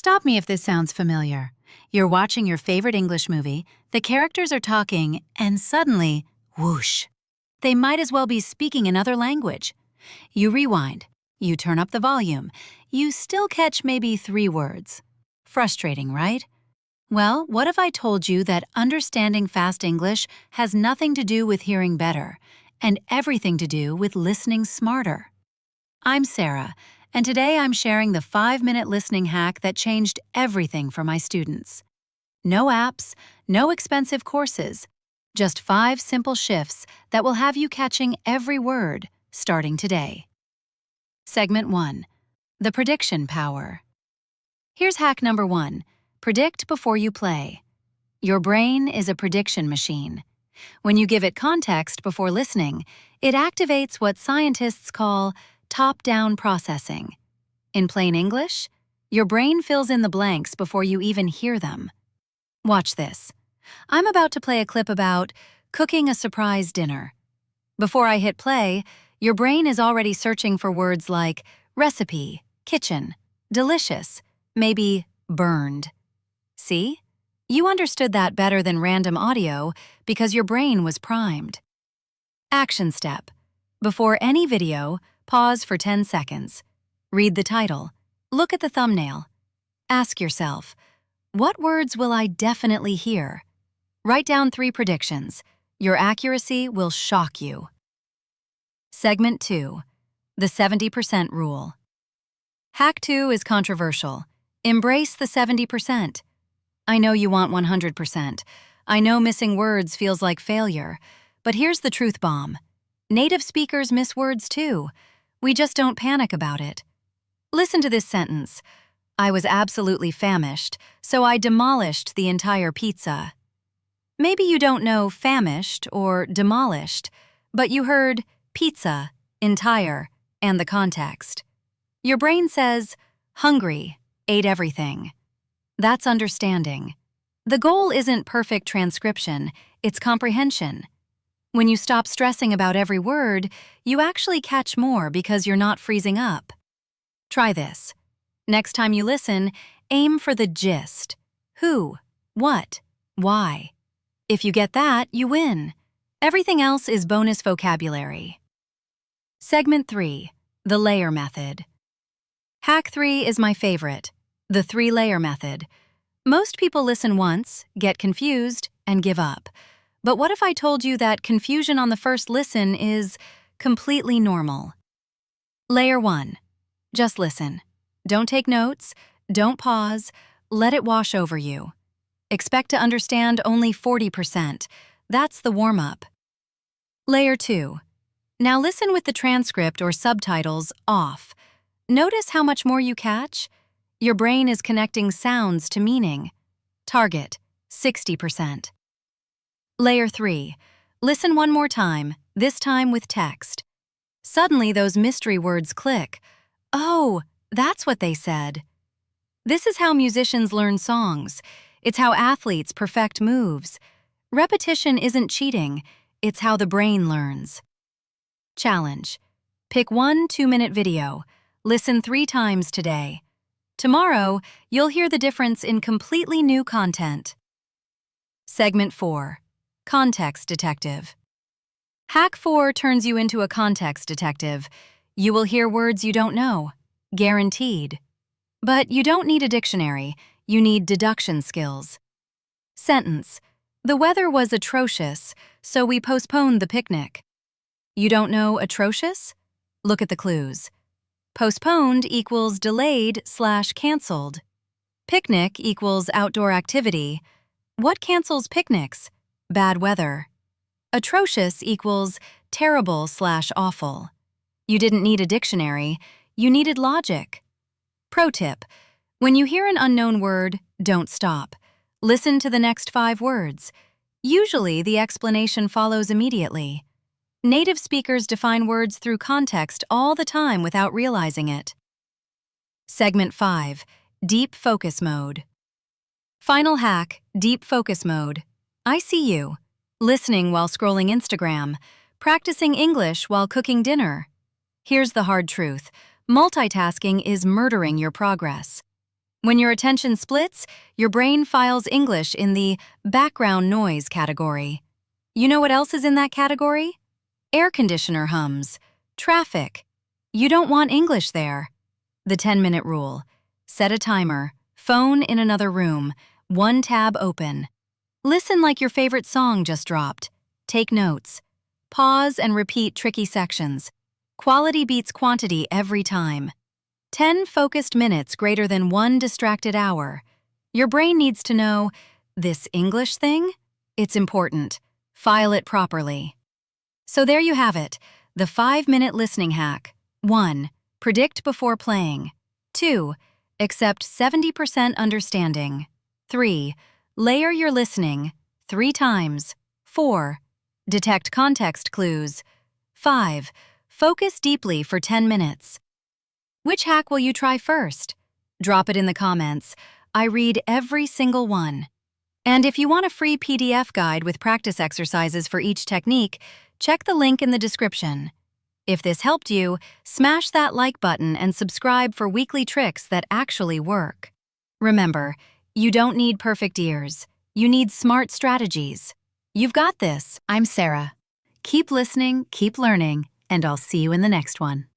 Stop me if this sounds familiar. You're watching your favorite English movie, the characters are talking, and suddenly, whoosh, they might as well be speaking another language. You rewind. You turn up the volume. You still catch maybe 3 words. Frustrating, right? Well, what if I told you that understanding fast English has nothing to do with hearing better, and everything to do with listening smarter? I'm Sarah, and today I'm sharing the 5-minute listening hack that changed everything for my students. No apps, no expensive courses, just 5 simple shifts that will have you catching every word, starting today. Segment 1. The prediction power. Here's hack number 1. Predict before you play. Your brain is a prediction machine. When you give it context before listening, it activates what scientists call top-down processing. In plain English, your brain fills in the blanks before you even hear them. Watch this. I'm about to play a clip about cooking a surprise dinner. Before I hit play, your brain is already searching for words like recipe, kitchen, delicious, maybe burned. See? You understood that better than random audio because your brain was primed. Action step. Before any video, pause for 10 seconds. Read the title. Look at the thumbnail. Ask yourself, what words will I definitely hear? Write down 3 predictions. Your accuracy will shock you. Segment 2. The 70% rule. Hack 2 is controversial. Embrace the 70%. I know you want 100%. I know missing words feels like failure. But here's the truth bomb. Native speakers miss words too. We just don't panic about it. Listen to this sentence. I was absolutely famished, so I demolished the entire pizza. Maybe you don't know famished or demolished, but you heard pizza, entire, and the context. Your brain says, hungry, ate everything. That's understanding. The goal isn't perfect transcription, it's comprehension. When you stop stressing about every word, you actually catch more because you're not freezing up. Try this. Next time you listen, aim for the gist. Who, what, why. If you get that, you win. Everything else is bonus vocabulary. Segment 3. The layer method. Hack 3 is my favorite. The 3-layer method. Most people listen once, get confused, and give up. But what if I told you that confusion on the first listen is completely normal? Layer 1. Just listen. Don't take notes, don't pause, let it wash over you. Expect to understand only 40%. That's the warm-up. Layer 2. Now listen with the transcript or subtitles off. Notice how much more you catch? Your brain is connecting sounds to meaning. Target, 60%. Layer 3. Listen one more time, this time with text. Suddenly those mystery words click. Oh, that's what they said. This is how musicians learn songs. It's how athletes perfect moves. Repetition isn't cheating, it's how the brain learns. Challenge. Pick 1 2-minute video. Listen 3 times today. Tomorrow, you'll hear the difference in completely new content. Segment 4. Context detective. Hack 4 turns you into a context detective. You will hear words you don't know. Guaranteed. But you don't need a dictionary. You need deduction skills. Sentence. The weather was atrocious, so we postponed the picnic. You don't know atrocious? Look at the clues. Postponed equals delayed/canceled. Picnic equals outdoor activity. What cancels picnics? Bad weather. Atrocious equals terrible/awful. You didn't need a dictionary, you needed logic. Pro tip: when you hear an unknown word, don't stop. Listen to the next 5 words. Usually, the explanation follows immediately. Native speakers define words through context all the time without realizing it. Segment 5. Deep focus mode. Final hack, deep focus mode. I see you. Listening while scrolling Instagram. Practicing English while cooking dinner. Here's the hard truth. Multitasking is murdering your progress. When your attention splits, your brain files English in the background noise category. You know what else is in that category? Air conditioner hums, traffic. You don't want English there. The 10-minute rule. Set a timer, phone in another room, one tab open. Listen like your favorite song just dropped. Take notes. Pause and repeat tricky sections. Quality beats quantity every time. 10 focused minutes greater than 1 distracted hour. Your brain needs to know, this English thing? It's important. File it properly. So there you have it, the 5-minute listening hack. 1. Predict before playing. 2. Accept 70% understanding. 3. Layer your listening 3 times. 4. Detect context clues. 5. Focus deeply for 10 minutes. Which hack will you try first? Drop it in the comments. I read every single one. And if you want a free PDF guide with practice exercises for each technique, check the link in the description. If this helped you, smash that like button and subscribe for weekly tricks that actually work. Remember, you don't need perfect ears. You need smart strategies. You've got this. I'm Sarah. Keep listening, keep learning, and I'll see you in the next one.